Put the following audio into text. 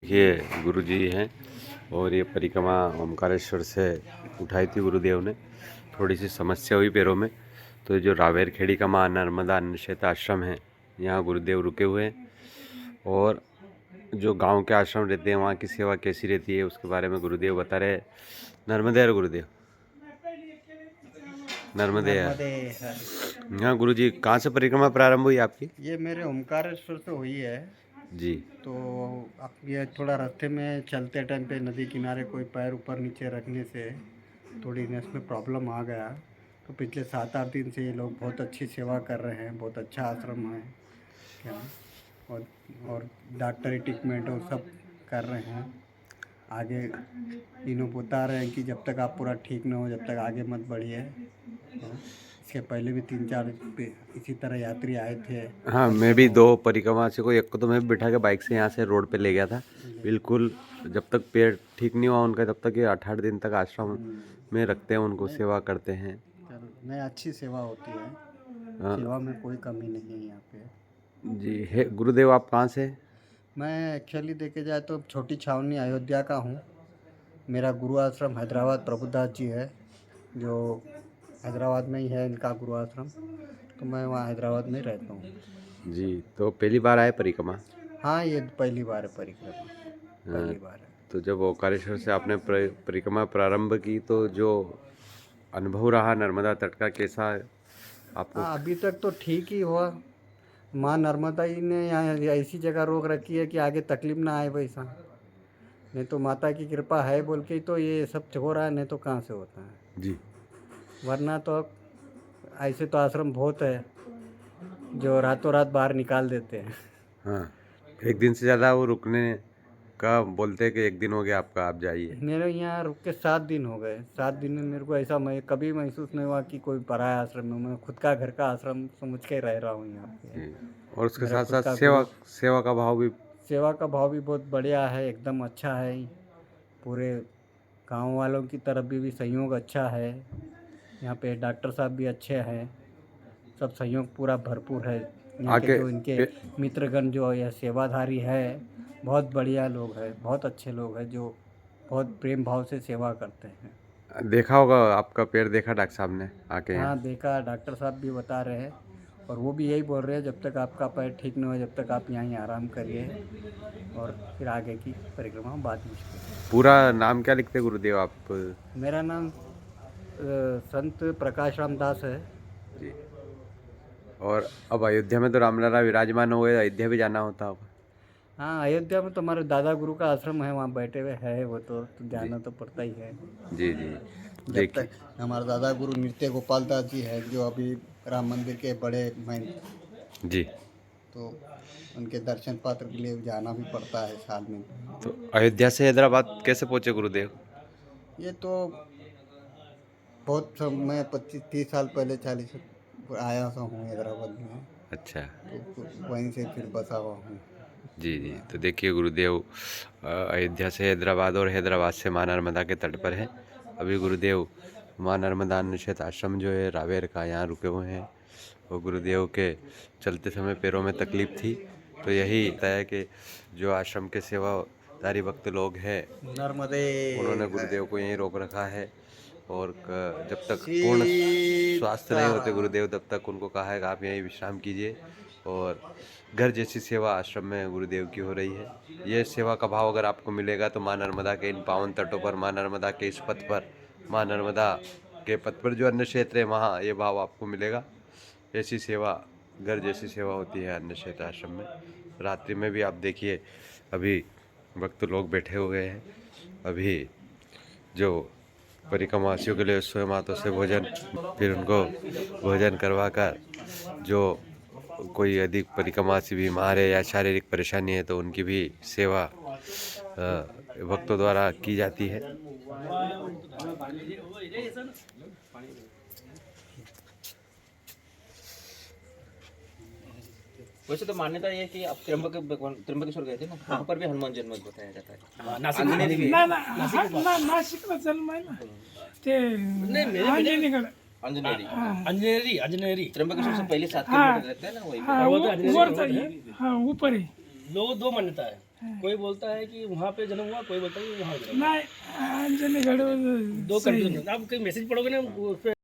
ये गुरुजी हैं और ये परिक्रमा ओमकारेश्वर से उठाई थी गुरुदेव ने। थोड़ी सी समस्या हुई पैरों में, तो जो रावेर खेड़ी का माँ नर्मदा अन्न क्षेत्र आश्रम है, यहाँ गुरुदेव रुके हुए हैं। और जो गांव के आश्रम रहते हैं वहाँ की सेवा कैसी रहती है उसके बारे में गुरुदेव बता रहे। नर्मदे हर गुरुदेव, नर्मदे हर। हाँ गुरुजी, कहाँ से परिक्रमा प्रारंभ हुई आपकी? ये मेरे ओमकारेश्वर से हुई है जी। तो अब ये थोड़ा रास्ते में चलते टाइम पे नदी किनारे कोई पैर ऊपर नीचे रखने से थोड़ी नस में प्रॉब्लम आ गया। तो पिछले 7-8 दिन से ये लोग बहुत अच्छी सेवा कर रहे हैं, बहुत अच्छा आश्रम है क्या, और डॉक्टरी ट्रीटमेंट और सब कर रहे हैं। आगे इन्हों बता रहे हैं कि जब तक आप पूरा ठीक ना हो जब तक आगे मत बढ़िए। इसके पहले भी 3-4 इसी तरह यात्री आए थे। हाँ, मैं भी 2 परिक्रमा से कोई एक को तो मैं भी बिठा के बाइक से यहाँ से रोड पे ले गया था। बिल्कुल, जब तक पैर ठीक नहीं हुआ उनका तब तक ये 8-8 दिन तक आश्रम में रखते हैं, उनको सेवा करते हैं। नहीं, अच्छी सेवा होती है। हाँ। सेवा में कोई कमी नहीं है यहाँ पे। जी है गुरुदेव, आप कहाँ से? मैं एक्चुअली देखे जाए तो छोटी छावनी अयोध्या का हूँ। मेरा गुरु आश्रम हैदराबाद प्रभुदास जी है, जो हैदराबाद में ही है इनका गुरु आश्रम। तो मैं वहाँ हैदराबाद में रहता हूँ। जी, तो पहली बार आए परिक्रमा? हाँ, ये पहली बार है परिक्रमा, पहली बार है। तो जब ओंकारेश्वर से आपने परिक्रमा प्रारंभ की तो जो अनुभव रहा नर्मदा तट का, कैसा आपको? हाँ, अभी तक तो ठीक ही हुआ। माँ नर्मदा ही ने यहाँ ऐसी जगह रोक रखी है कि आगे तकलीफ ना आए वैसा। नहीं तो माता की कृपा है बोल के तो ये सब हो रहा है, नहीं तो कहाँ से होता है जी। वरना तो ऐसे तो आश्रम बहुत है जो रातों रात बाहर निकाल देते हैं। हाँ, एक दिन से ज़्यादा वो रुकने का बोलते हैं कि एक दिन हो गया आपका, आप जाइए। मेरे यहाँ रुक के 7 दिन हो गए। 7 दिन में मेरे को ऐसा मैं कभी महसूस नहीं हुआ कि कोई पराया आश्रम में, मैं खुद का घर का आश्रम समझ के रह रहा हूँ यहाँ पे। और उसके मेरा साथ खुद साथ का सेवा गुरु, सेवा का भाव भी। सेवा का भाव भी बहुत बढ़िया है, एकदम अच्छा है। पूरे गांव वालों की तरफ भी सहयोग अच्छा है। यहाँ पे डॉक्टर साहब भी अच्छे हैं, सब सहयोग पूरा भरपूर है। यहाँ के आके जो इनके मित्रगण जो यह सेवाधारी है, बहुत बढ़िया लोग हैं, बहुत अच्छे लोग हैं जो बहुत प्रेम भाव से सेवा करते हैं। देखा होगा, आपका पैर देखा डॉक्टर साहब ने आके यहाँ? हाँ देखा, डॉक्टर साहब भी बता रहे हैं और वो भी यही बोल रहे हैं जब तक आपका पैर ठीक नहीं हो जब तक आप यहाँ आराम करिए और फिर आगे की परिक्रमा बाद में कीजिए। पूरा नाम क्या लिखते गुरुदेव आप? मेरा नाम संत प्रकाश राम दास है जी। और अब अयोध्या में तो रामलला विराजमान हो गए, अयोध्या भी जाना होता होगा? हाँ, अयोध्या में तो हमारे दादा गुरु का आश्रम है, वहाँ बैठे हुए है वो तो जाना तो पड़ता ही है। जी जी। जब तक हमारे दादा गुरु नृत्य गोपाल दास जी है जो अभी राम मंदिर के बड़े महंत जी, तो उनके दर्शन पात्र के लिए जाना भी पड़ता है साल में। तो अयोध्या से हैदराबाद कैसे पहुँचे गुरुदेव? ये तो बहुत मैं 25-30 साल पहले 40 आया हूँ हैदराबाद में। अच्छा। तो वहीं से फिर बसा हुआ हूँ। जी जी, तो देखिए गुरुदेव अयोध्या से हैदराबाद और हैदराबाद से माँ नर्मदा के तट पर है। अभी गुरुदेव माँ नर्मदा अन्न क्षेत्र आश्रम जो है रावेर का, यहाँ रुके हुए हैं। और गुरुदेव के चलते समय पैरों में तकलीफ थी, तो यही होता है कि जो आश्रम के सेवादारी भक्त लोग हैं नर्मदे, उन्होंने गुरुदेव को यहीं रोक रखा है। और जब तक पूर्ण स्वास्थ्य नहीं होते गुरुदेव तब तक उनको कहा है कि आप यहीं विश्राम कीजिए। और घर जैसी सेवा आश्रम में गुरुदेव की हो रही है। ये सेवा का भाव अगर आपको मिलेगा तो माँ नर्मदा के इन पावन तटों पर, माँ नर्मदा के इस पथ पर, माँ नर्मदा के पथ पर जो अन्न क्षेत्र है वहाँ ये भाव आपको मिलेगा। ऐसी सेवा, घर जैसी सेवा होती है अन्न क्षेत्र आश्रम में। रात्रि में भी आप देखिए, अभी भक्त लोग बैठे हुए हैं। अभी जो परिक्रमावासियों के लिए स्वयं हाथों से भोजन, फिर उनको भोजन करवा कर, जो कोई अधिक परिक्रमावासी बीमार है या शारीरिक परेशानी है तो उनकी भी सेवा भक्तों द्वारा की जाती है। वैसे तो मान्यता ये है कि आप त्र्यंबकेश्वर गए थे ना, वहाँ पर भी हनुमान जन्म बताया जाता है। नाशिकला जन्म आहे ना ते अंजनीकडे अंजनेरी त्र्यंबकेश्वर से पहले 7 किलोमीटर रहता है ना, वही हाँ ऊपर है दो मान्यता है। कोई बोलता है कि वहाँ पे जन्म हुआ, कोई बोलता है कि वहाँ जन्म हुआ। नहीं अंजनी गढ़ दो कंफ्यूजन। आप कोई मैसेज पढ़ोगे ना उस पे